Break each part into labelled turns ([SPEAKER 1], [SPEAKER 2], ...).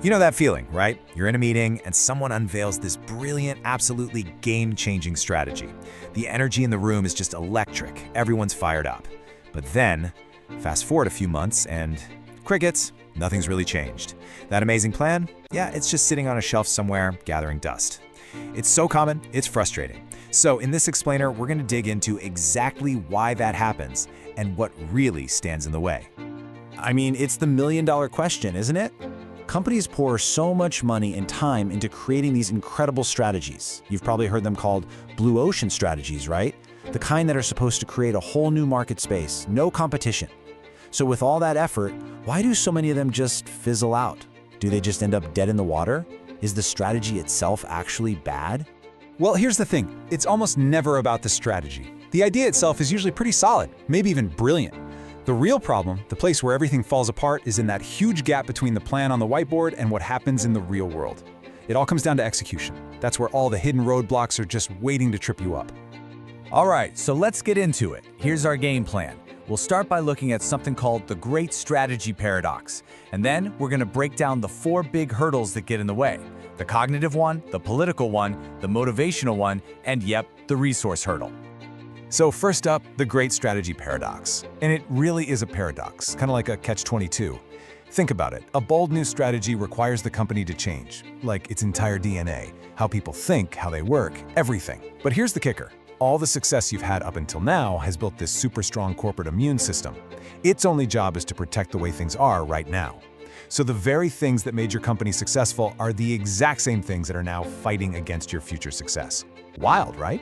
[SPEAKER 1] You know that feeling, right? You're in a meeting and someone unveils this brilliant, absolutely game-changing strategy. The energy in the room is just electric. Everyone's fired up. But then, fast forward a few months and crickets, nothing's really changed. That amazing plan? Yeah, it's just sitting on a shelf somewhere, gathering dust. It's so common, it's frustrating. So in this explainer, we're going to dig into exactly why that happens and what really stands in the way.
[SPEAKER 2] I mean, it's the million-dollar question, isn't it? Companies pour so much money and time into creating these incredible strategies. You've probably heard them called blue ocean strategies, right? The kind that are supposed to create a whole new market space, no competition. So with all that effort, why do so many of them just fizzle out? Do they just end up dead in the water? Is the strategy itself actually bad?
[SPEAKER 3] Well, here's the thing. It's almost never about the strategy. The idea itself is usually pretty solid, maybe even brilliant. The real problem, the place where everything falls apart, is in that huge gap between the plan on the whiteboard and what happens in the real world. It all comes down to execution. That's where all the hidden roadblocks are just waiting to trip you up.
[SPEAKER 4] All right, so let's get into it. Here's our game plan. We'll start by looking at something called the great strategy paradox. And then we're going to break down the 4 big hurdles that get in the way. The cognitive one, the political one, the motivational one, and yep, the resource hurdle.
[SPEAKER 3] So first up, the great strategy paradox. And it really is a paradox, kind of like a catch-22. Think about it. A bold new strategy requires the company to change, like its entire DNA, how people think, how they work, everything. But here's the kicker. All the success you've had up until now has built this super strong corporate immune system. Its only job is to protect the way things are right now. So the very things that made your company successful are the exact same things that are now fighting against your future success. Wild, right?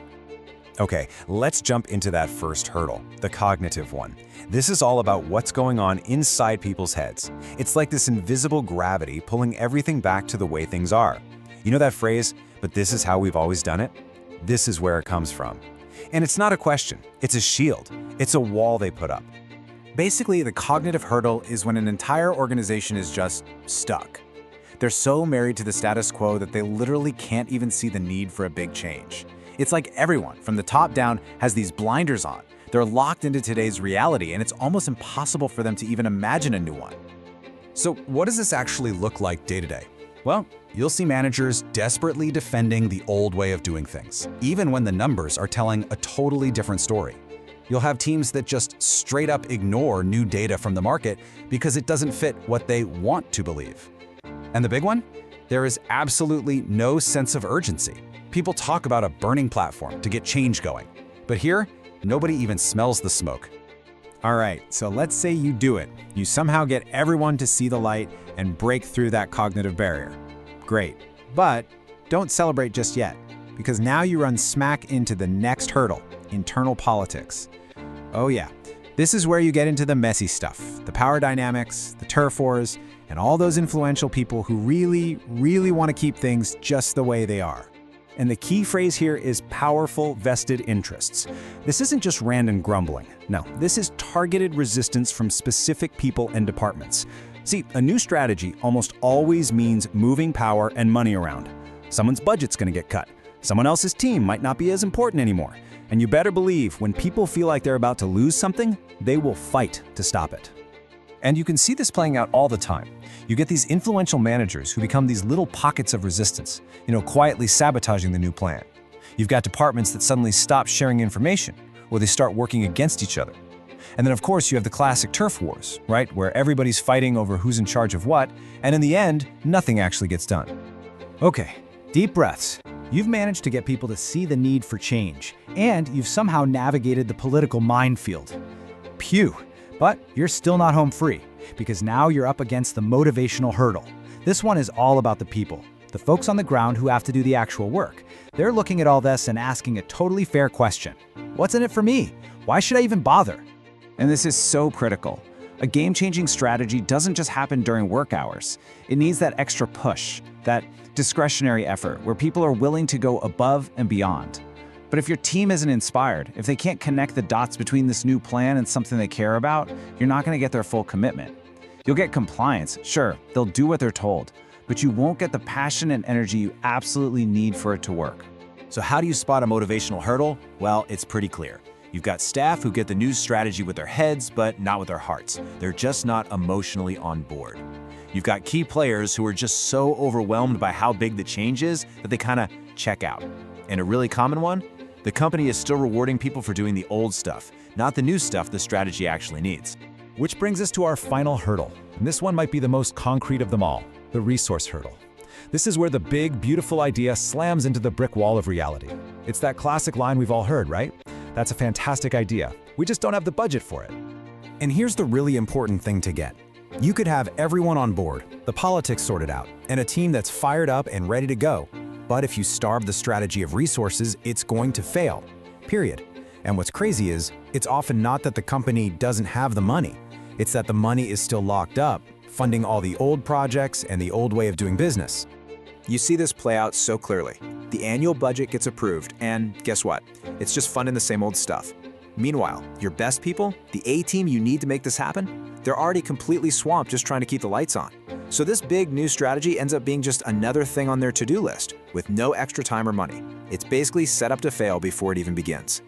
[SPEAKER 1] Okay, let's jump into that first hurdle, the cognitive one. This is all about what's going on inside people's heads. It's like this invisible gravity pulling everything back to the way things are. You know that phrase, "but this is how we've always done it"? This is where it comes from. And it's not a question, it's a shield. It's a wall they put up.
[SPEAKER 2] Basically, the cognitive hurdle is when an entire organization is just stuck. They're so married to the status quo that they literally can't even see the need for a big change. It's like everyone, from the top down, has these blinders on. They're locked into today's reality, and it's almost impossible for them to even imagine a new one.
[SPEAKER 3] So what does this actually look like day to day? Well, you'll see managers desperately defending the old way of doing things, even when the numbers are telling a totally different story. You'll have teams that just straight up ignore new data from the market because it doesn't fit what they want to believe. And the big one? There is absolutely no sense of urgency. People talk about a burning platform to get change going. But here, nobody even smells the smoke.
[SPEAKER 2] All right, so let's say you do it. You somehow get everyone to see the light and break through that cognitive barrier. Great, but don't celebrate just yet, because now you run smack into the next hurdle, internal politics. Oh yeah, this is where you get into the messy stuff, the power dynamics, the turf wars, and all those influential people who really want to keep things just the way they are. And the key phrase here is powerful vested interests. This isn't just random grumbling. No, this is targeted resistance from specific people and departments. See, a new strategy almost always means moving power and money around. Someone's budget's going to get cut. Someone else's team might not be as important anymore. And you better believe when people feel like they're about to lose something, they will fight to stop it.
[SPEAKER 3] And you can see this playing out all the time. You get these influential managers who become these little pockets of resistance, quietly sabotaging the new plan. You've got departments that suddenly stop sharing information, or they start working against each other. And then of course you have the classic turf wars, right? Where everybody's fighting over who's in charge of what, and in the end, nothing actually gets done.
[SPEAKER 2] Okay, deep breaths. You've managed to get people to see the need for change, and you've somehow navigated the political minefield. Phew. But you're still not home free, because now you're up against the motivational hurdle. This one is all about the people, the folks on the ground who have to do the actual work. They're looking at all this and asking a totally fair question. What's in it for me? Why should I even bother? And this is so critical. A game-changing strategy doesn't just happen during work hours. It needs that extra push, that discretionary effort where people are willing to go above and beyond. But if your team isn't inspired, if they can't connect the dots between this new plan and something they care about, you're not going to get their full commitment. You'll get compliance, sure, they'll do what they're told, but you won't get the passion and energy you absolutely need for it to work.
[SPEAKER 1] So how do you spot a motivational hurdle? Well, it's pretty clear. You've got staff who get the new strategy with their heads, but not with their hearts. They're just not emotionally on board. You've got key players who are just so overwhelmed by how big the change is that they kind of check out. And a really common one, the company is still rewarding people for doing the old stuff, not the new stuff the strategy actually needs.
[SPEAKER 3] Which brings us to our final hurdle. And this one might be the most concrete of them all, the resource hurdle. This is where the big, beautiful idea slams into the brick wall of reality. It's that classic line we've all heard, right? That's a fantastic idea. We just don't have the budget for it.
[SPEAKER 2] And here's the really important thing to get. You could have everyone on board, the politics sorted out, and a team that's fired up and ready to go. But if you starve the strategy of resources, it's going to fail, period. And what's crazy is, it's often not that the company doesn't have the money. It's that the money is still locked up, funding all the old projects and the old way of doing business.
[SPEAKER 1] You see this play out so clearly. The annual budget gets approved, and guess what? It's just funding the same old stuff. Meanwhile, your best people, the A-team you need to make this happen, they're already completely swamped just trying to keep the lights on. So this big new strategy ends up being just another thing on their to-do list, with no extra time or money. It's basically set up to fail before it even begins.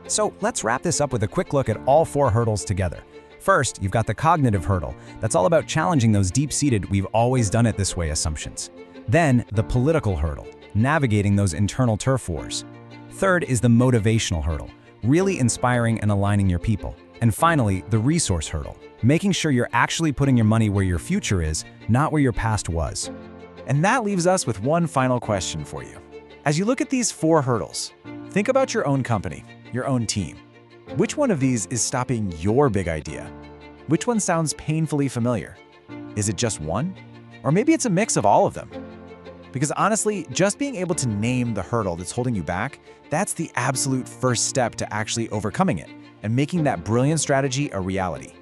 [SPEAKER 2] So let's wrap this up with a quick look at all 4 hurdles together. First, you've got the cognitive hurdle. That's all about challenging those deep-seated "we've always done it this way" assumptions. Then, the political hurdle, navigating those internal turf wars. Third is the motivational hurdle, really inspiring and aligning your people. And finally, the resource hurdle, making sure you're actually putting your money where your future is, not where your past was.
[SPEAKER 1] And that leaves us with one final question for you. As you look at these 4 hurdles, think about your own company, your own team. Which one of these is stopping your big idea? Which one sounds painfully familiar? Is it just one? Or maybe it's a mix of all of them? Because honestly, just being able to name the hurdle that's holding you back, that's the absolute first step to actually overcoming it and making that brilliant strategy a reality.